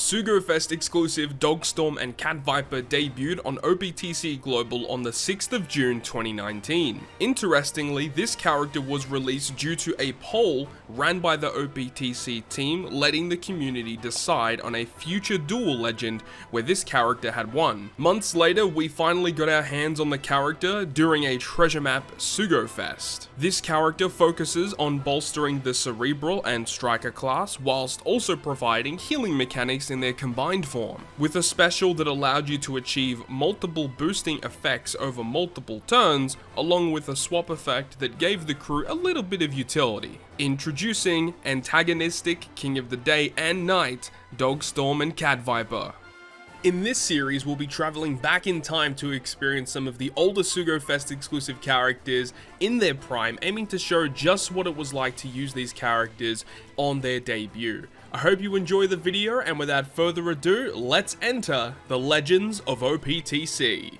Sugo-Fest Exclusive Dogstorm and Cat Viper debuted on OPTC Global on the 6th of June 2019. Interestingly, this character was released due to a poll ran by the OPTC team letting the community decide on a future duel legend where this character had won. Months later, we finally got our hands on the character during a treasure map Sugo-Fest. This character focuses on bolstering the Cerebral and Striker class whilst also providing healing mechanics in their combined form, with a special that allowed you to achieve multiple boosting effects over multiple turns, along with a swap effect that gave the crew a little bit of utility. Introducing antagonistic King of the Day and Night, Dogstorm and Cat Viper. In this series, we'll be traveling back in time to experience some of the older Sugo-Fest exclusive characters in their prime, aiming to show just what it was like to use these characters on their debut. I hope you enjoy the video, and without further ado, let's enter the Legends of OPTC.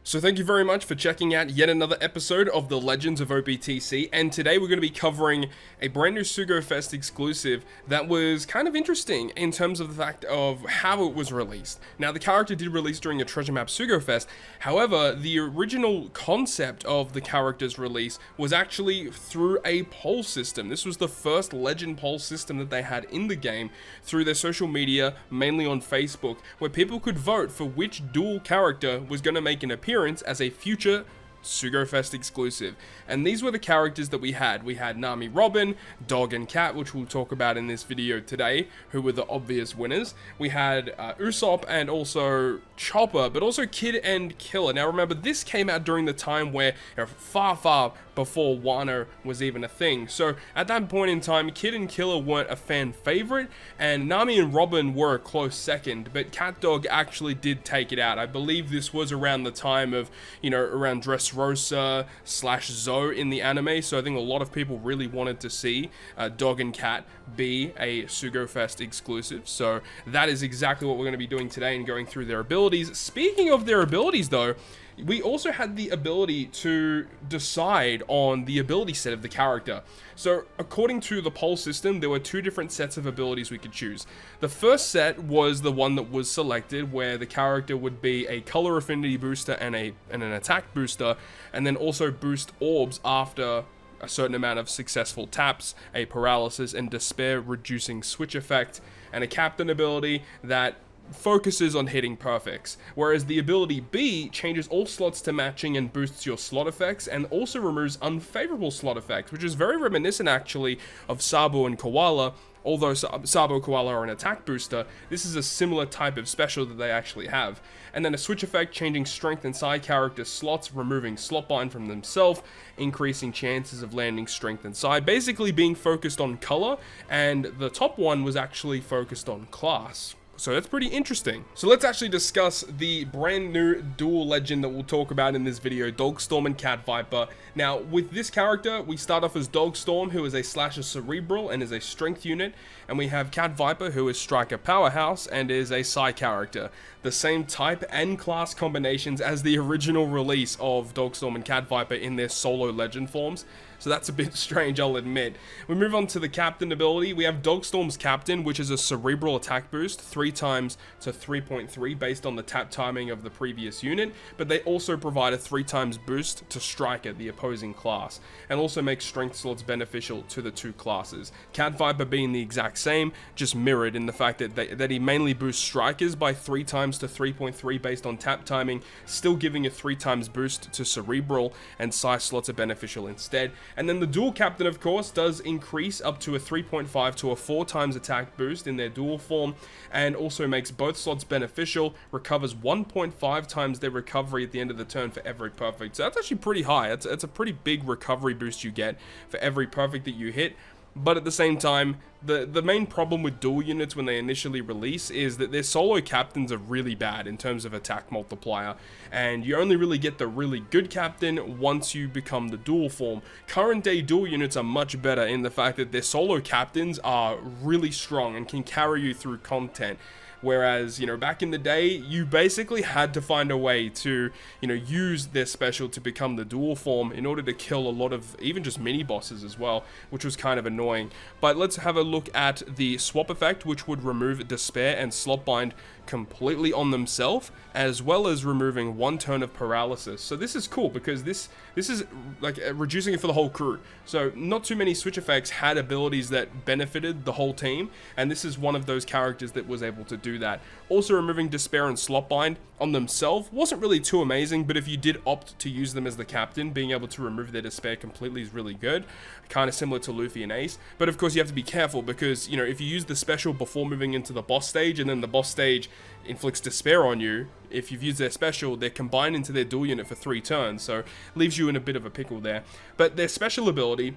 So thank you very much for checking out yet another episode of the Legends of OPTC, and today we're going to be covering a brand new Sugo-Fest exclusive that was kind of interesting in terms of the fact of how it was released. Now, the character did release during a treasure map Sugo-Fest, however, the original concept of the character's release was actually through a poll system. This was the first legend poll system that they had in the game through their social media, mainly on Facebook, where people could vote for which dual character was going to make an appearance as a future Sugo-Fest exclusive. And these were the characters that we had. We had Nami Robin, Dog and Cat, which we'll talk about in this video today, who were the obvious winners. We had Usopp and also Chopper, but also Kid and Killer. Now remember, this came out during the time where, far before Wano was even a thing. So at that point in time, Kid and Killer weren't a fan favorite, and Nami and Robin were a close second, but Cat Dog actually did take it out. I believe this was around the time of, around Dressrosa / Zoe in the anime, so I think a lot of people really wanted to see Dog and Cat be a Sugo-Fest exclusive. So that is exactly what we're going to be doing today and going through their abilities. Speaking of their abilities though, we also had the ability to decide on the ability set of the character. So according to the poll system, there were two different sets of abilities we could choose. The first set was the one that was selected, where the character would be a color affinity booster and an attack booster, and then also boost orbs after a certain amount of successful taps, a paralysis and despair reducing switch effect, and a captain ability that focuses on hitting perfects, whereas the ability B changes all slots to matching and boosts your slot effects, and also removes unfavorable slot effects, which is very reminiscent actually of Sabo and Koala. Although Sabo and Koala are an attack booster, this is a similar type of special that they actually have. And then a switch effect changing strength and side character slots, removing slot bind from themselves, increasing chances of landing strength and side, basically being focused on color, and the top one was actually focused on class. So that's pretty interesting. So let's actually discuss the brand new dual legend that we'll talk about in this video, Dogstorm and Cat Viper. Now, with this character, we start off as Dogstorm, who is a slasher cerebral and is a strength unit, and we have Cat Viper, who is striker powerhouse and is a psi character. The same type and class combinations as the original release of Dogstorm and Cat Viper in their solo legend forms. So that's a bit strange, I'll admit. We move on to the captain ability. We have Dogstorm's captain, which is a cerebral attack boost, 3 times to 3.3 based on the tap timing of the previous unit, but they also provide a 3 times boost to striker, the opposing class, and also make strength slots beneficial to the two classes. Cat Viper being the exact same, just mirrored in the fact that he mainly boosts strikers by 3 times to 3.3 based on tap timing, still giving a 3 times boost to cerebral, and psi slots are beneficial instead. And then the dual captain, of course, does increase up to a 3.5 to a 4 times attack boost in their dual form, and also makes both slots beneficial, recovers 1.5 times their recovery at the end of the turn for every perfect. So that's actually pretty high. It's a pretty big recovery boost you get for every perfect that you hit. But at the same time, the main problem with dual units when they initially release is that their solo captains are really bad in terms of attack multiplier, and you only really get the really good captain once you become the dual form. Current day dual units are much better in the fact that their solo captains are really strong and can carry you through content. Whereas, you know, back in the day, you basically had to find a way to, you know, use their special to become the dual form in order to kill a lot of even just mini bosses as well, which was kind of annoying. But let's have a look at the swap effect, which would remove Despair and Slotbind completely on themselves, as well as removing 1 turn of paralysis. So this is cool because this is like reducing it for the whole crew. So not too many switch effects had abilities that benefited the whole team, and this is one of those characters that was able to do that. Also, removing Despair and Slotbind on themselves wasn't really too amazing, but if you did opt to use them as the captain, being able to remove their Despair completely is really good. Kind of similar to Luffy and Ace. But of course you have to be careful because, you know, if you use the special before moving into the boss stage and then the boss stage inflicts Despair on you, if you've used their special, they're combined into their dual unit for 3 turns, so leaves you in a bit of a pickle there. But their special ability,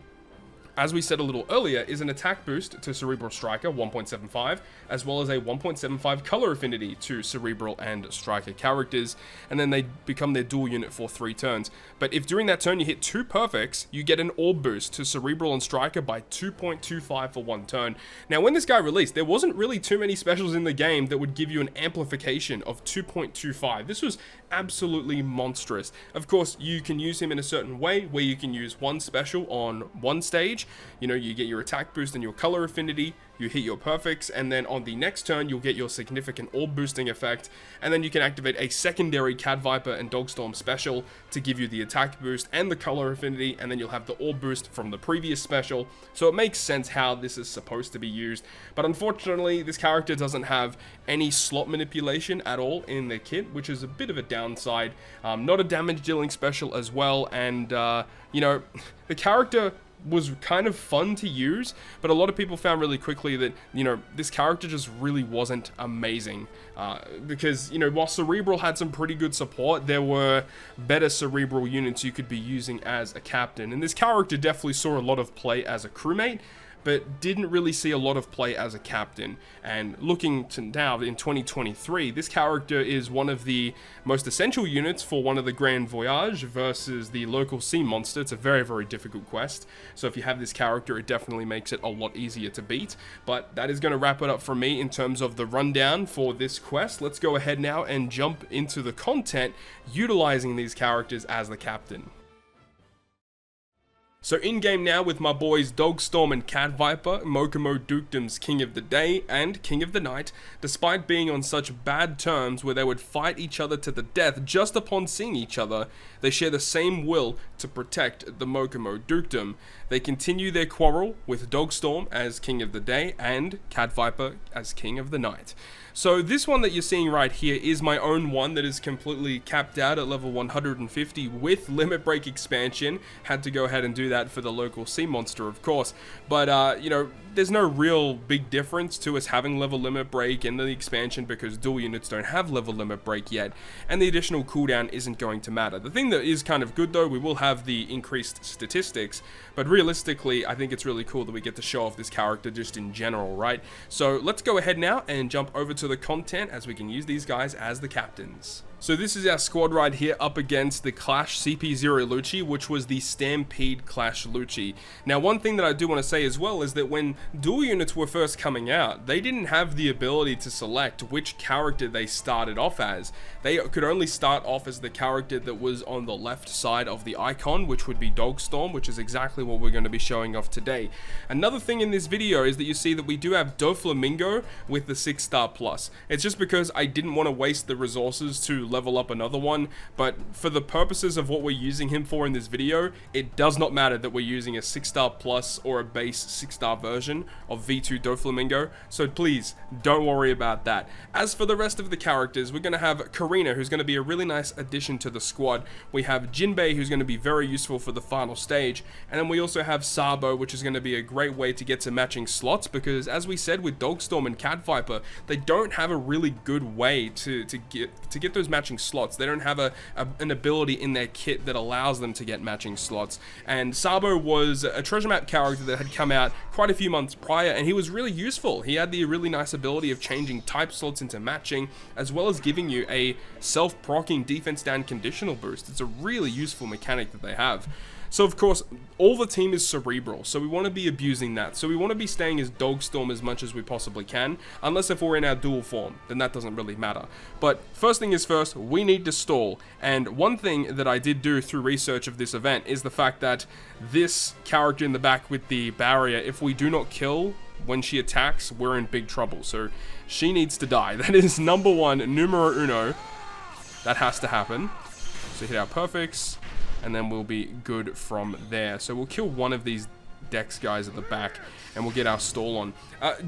as we said a little earlier, is an attack boost to Cerebral Striker 1.75, as well as a 1.75 color affinity to Cerebral and Striker characters, and then they become their dual unit for 3 turns. But if during that turn you hit 2 perfects, you get an orb boost to Cerebral and Striker by 2.25 for 1 turn. Now when this guy released, there wasn't really too many specials in the game that would give you an amplification of 2.25. This was absolutely monstrous. Of course, you can use him in a certain way, where you can use one special on one stage. You know, you get your attack boost and your color affinity, you hit your perfects, and then on the next turn you'll get your significant orb boosting effect, and then you can activate a secondary Cat Viper and Dogstorm special to give you the attack boost and the color affinity, and then you'll have the orb boost from the previous special. So it makes sense how this is supposed to be used, but unfortunately this character doesn't have any slot manipulation at all in their kit, which is a bit of a downside. Not a damage dealing special as well, and you know, the character was kind of fun to use, but a lot of people found really quickly that, you know, this character just really wasn't amazing, because, you know, while Cerebral had some pretty good support, there were better Cerebral units you could be using as a captain, and this character definitely saw a lot of play as a crewmate, but didn't really see a lot of play as a captain. And looking to now in 2023, this character is one of the most essential units for one of the Grand Voyage versus the local sea monster. It's a very, very difficult quest. So if you have this character, it definitely makes it a lot easier to beat. But that is going to wrap it up for me in terms of the rundown for this quest. Let's go ahead now and jump into the content utilizing these characters as the captain. So in game now with my boys Dogstorm and Cat Viper, Mokomo Dukedom's King of the Day and King of the Night, despite being on such bad terms where they would fight each other to the death just upon seeing each other, they share the same will to protect the Mokomo Dukedom. They continue their quarrel with Dogstorm as King of the Day and Cat Viper as King of the Night. So this one that you're seeing right here is my own one that is completely capped out at level 150 with Limit Break expansion. Had to go ahead and do that for the local sea monster, of course. But, you know, there's no real big difference to us having level limit break in the expansion because dual units don't have level limit break yet, and the additional cooldown isn't going to matter. The thing that is kind of good though, we will have the increased statistics, but realistically I think it's really cool that we get to show off this character just in general, right? So let's go ahead now and jump over to the content as we can use these guys as the captains. So this is our squad right here up against the Clash CP0 Lucci, which was the Stampede Clash Lucci. Now one thing that I do want to say as well is that when dual units were first coming out, they didn't have the ability to select which character they started off as. They could only start off as the character that was on the left side of the icon, which would be Dogstorm, which is exactly what we're going to be showing off today. Another thing in this video is that you see that we do have Doflamingo with the 6-star plus. It's just because I didn't want to waste the resources to level up another one, but for the purposes of what we're using him for in this video, it does not matter that we're using a 6-star plus or a base 6-star version of V2 Doflamingo, so please don't worry about that. As for the rest of the characters, we're going to have Karina, who's going to be a really nice addition to the squad. We have Jinbei, who's going to be very useful for the final stage, and then we also have Sabo, which is going to be a great way to get some matching slots, because as we said with Dogstorm and Cat Viper, they don't have a really good way to get those matching slots. They don't have an ability in their kit that allows them to get matching slots. And Sabo was a treasure map character that had come out quite a few months prior, and he was really useful. He had the really nice ability of changing type slots into matching, as well as giving you a self-proccing defense down conditional boost. It's a really useful mechanic that they have. So of course, all the team is cerebral, so we want to be abusing that. So we want to be staying as Dogstorm as much as we possibly can, unless if we're in our dual form, then that doesn't really matter. But first thing is first, we need to stall. And one thing that I did do through research of this event is the fact that this character in the back with the barrier, if we do not kill when she attacks, we're in big trouble. So she needs to die. That is number one, numero uno. That has to happen. So hit our perfects, and then we'll be good from there. So we'll kill one of these Dex guys at the back, and we'll get our stall on.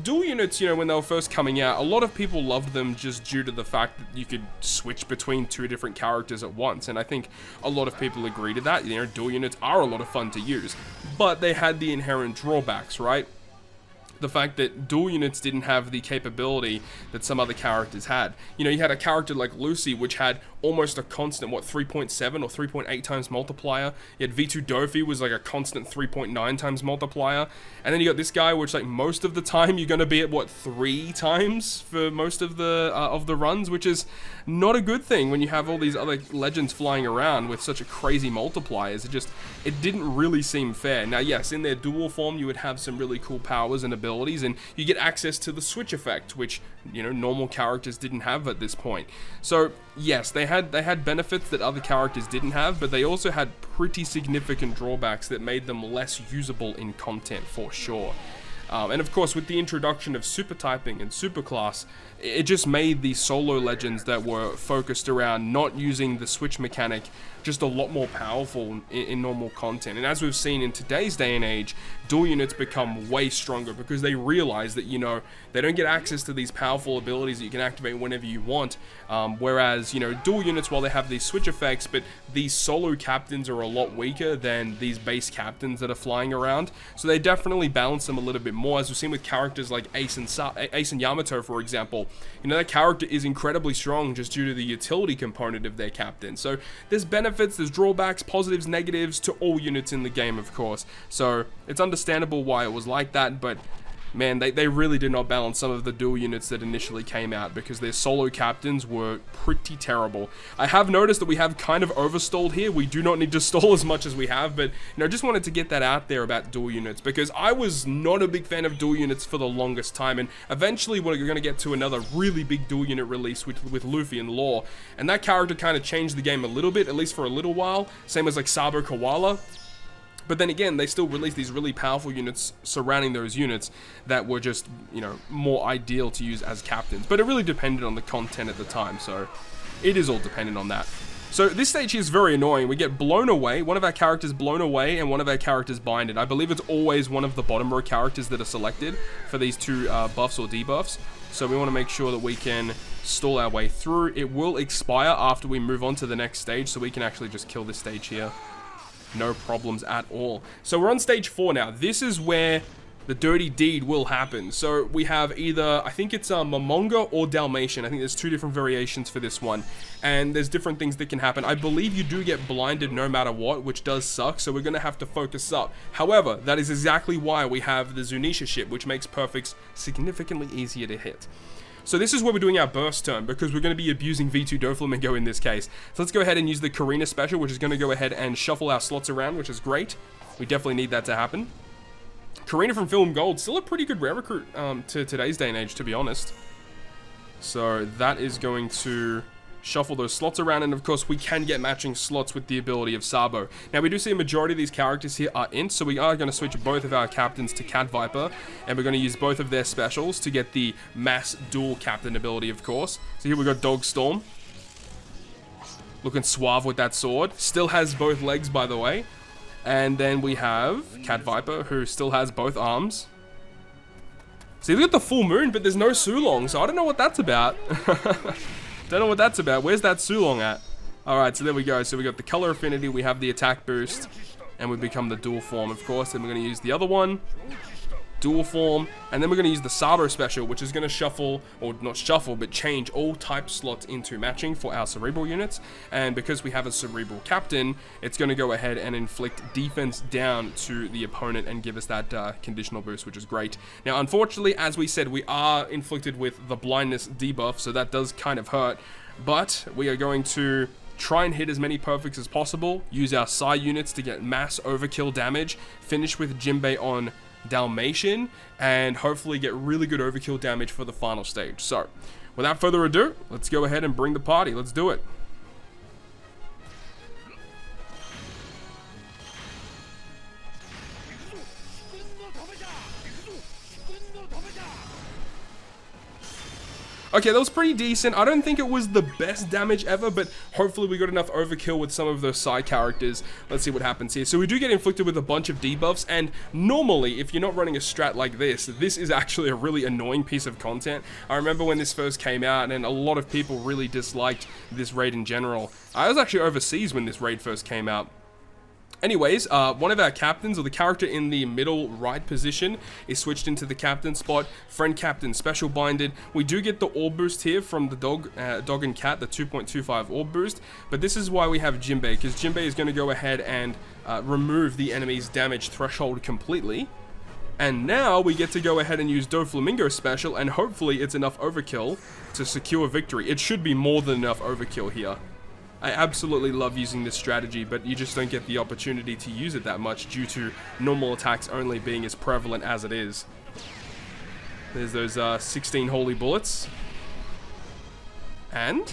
Dual units, you know, when they were first coming out, a lot of people loved them just due to the fact that you could switch between two different characters at once, and I think a lot of people agree to that. You know, dual units are a lot of fun to use, but they had the inherent drawbacks, right? The fact that dual units didn't have the capability that some other characters had. You know, you had a character like Lucy, which had almost a constant, 3.7 or 3.8 times multiplier. You had V2 Dofi was like a constant 3.9 times multiplier. And then you got this guy, which like most of the time you're going to be at 3 times for most of the runs, which is not a good thing when you have all these other legends flying around with such a crazy multipliers. It didn't really seem fair. Now, yes, in their dual form, you would have some really cool powers and abilities, and you get access to the switch effect, which, you know, normal characters didn't have at this point. So yes, they had benefits that other characters didn't have, but they also had pretty significant drawbacks that made them less usable in content for sure. And of course, with the introduction of super typing and super class, it just made the solo legends that were focused around not using the switch mechanic just a lot more powerful in normal content. And as we've seen in today's day and age, dual units become way stronger because they realize that, you know, they don't get access to these powerful abilities that you can activate whenever you want. Whereas, you know, dual units, while they have these switch effects, but these solo captains are a lot weaker than these base captains that are flying around. So they definitely balance them a little bit more, as we've seen with characters like Ace and Yamato, for example. You know, that character is incredibly strong just due to the utility component of their captain. So there's benefits, there's drawbacks, positives, negatives to all units in the game, of course. So it's understandable why it was like that, but man, they really did not balance some of the dual units that initially came out because their solo captains were pretty terrible. I have noticed that we have kind of overstalled here. We do not need to stall as much as we have, but, you know, just wanted to get that out there about dual units because I was not a big fan of dual units for the longest time, and eventually we're going to get to another really big dual unit release with Luffy and Law, and that character kind of changed the game a little bit, at least for a little while, same as like Sabo Koala. But then again, they still released these really powerful units surrounding those units that were just, you know, more ideal to use as captains. But it really depended on the content at the time, so it is all dependent on that. So this stage here is very annoying. We get blown away, one of our characters blown away, and one of our characters binded. I believe it's always one of the bottom row characters that are selected for these two buffs or debuffs. So we want to make sure that we can stall our way through. It will expire after we move on to the next stage, so we can actually just kill this stage here. No problems at all. So we're on stage 4 now. This is where the dirty deed will happen. So we have either, I think it's Momonga or Dalmatian. I think there's 2 different variations for this one. And there's different things that can happen. I believe you do get blinded no matter what, which does suck. So we're going to have to focus up. However, that is exactly why we have the Zunisha ship, which makes perfects significantly easier to hit. So this is where we're doing our burst turn, because we're going to be abusing V2 Doflamingo in this case. So let's go ahead and use the Karina special, which is going to go ahead and shuffle our slots around, which is great. We definitely need that to happen. Karina from Film Gold, still a pretty good rare recruit to today's day and age, to be honest. So that is going to shuffle those slots around, and of course we can get matching slots with the ability of Sabo. Now we do see a majority of these characters here are ints, so we are going to switch both of our captains to Cat Viper, and we're going to use both of their specials to get the mass dual captain ability, of course. So here we got Dogstorm, looking suave with that sword, still has both legs, by the way. And then we have Cat Viper, who still has both arms. See, we got the full moon, but there's no Sulong, so I don't know what that's about. Don't know what that's about. Where's that Sulong at? Alright, so there we go. So we got the color affinity, we have the attack boost, and we become the dual form, of course. And we're going to use the other one, dual form, and then we're going to use the Sabo special, which is going to shuffle, or not shuffle, but change all type slots into matching for our cerebral units. And because we have a cerebral captain, it's going to go ahead and inflict defense down to the opponent and give us that conditional boost, which is great. Now, unfortunately, as we said, we are inflicted with the blindness debuff, so that does kind of hurt. But we are going to try and hit as many perfects as possible, use our Psy units to get mass overkill damage, finish with Jinbei on Dalmatian, and hopefully get really good overkill damage for the final stage. So, without further ado, let's go ahead and bring the party. Let's do it. Okay, that was pretty decent. I don't think it was the best damage ever, but hopefully we got enough overkill with some of those side characters. Let's see what happens here. So we do get inflicted with a bunch of debuffs, and normally, if you're not running a strat like this is actually a really annoying piece of content. I remember when this first came out, and a lot of people really disliked this raid in general. I was actually overseas when this raid first came out. Anyways, one of our captains, or the character in the middle right position, is switched into the captain spot. Friend captain special binded. We do get the orb boost here from the dog and cat, the 2.25 orb boost. But this is why we have Jinbei, because Jinbei is going to go ahead and remove the enemy's damage threshold completely. And now we get to go ahead and use Doflamingo special, and hopefully it's enough overkill to secure victory. It should be more than enough overkill here. I absolutely love using this strategy, but you just don't get the opportunity to use it that much due to normal attacks only being as prevalent as it is. There's those 16 holy bullets. And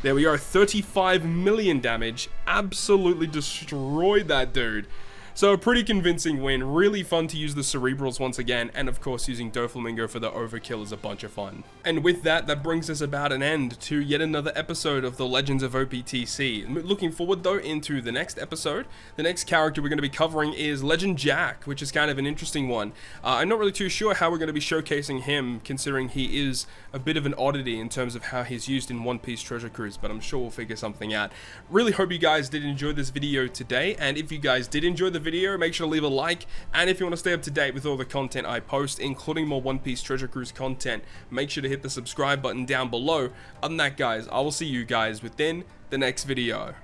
there we are, 35 million damage. Absolutely destroyed that dude. So a pretty convincing win, really fun to use the Cerebrals once again, and of course using Doflamingo for the overkill is a bunch of fun. And with that, that brings us about an end to yet another episode of the Legends of OPTC. Looking forward though into the next episode. The next character we're going to be covering is Legend Jack, which is kind of an interesting one. I'm not really too sure how we're going to be showcasing him, considering he is a bit of an oddity in terms of how he's used in One Piece Treasure Cruise, but I'm sure we'll figure something out. Really hope you guys did enjoy this video today, and if you guys did enjoy the video, make sure to leave a like, and if you want to stay up to date with all the content I post, including more One Piece Treasure Cruise content, make sure to hit the subscribe button down below. Other than that, guys, I will see you guys within the next video.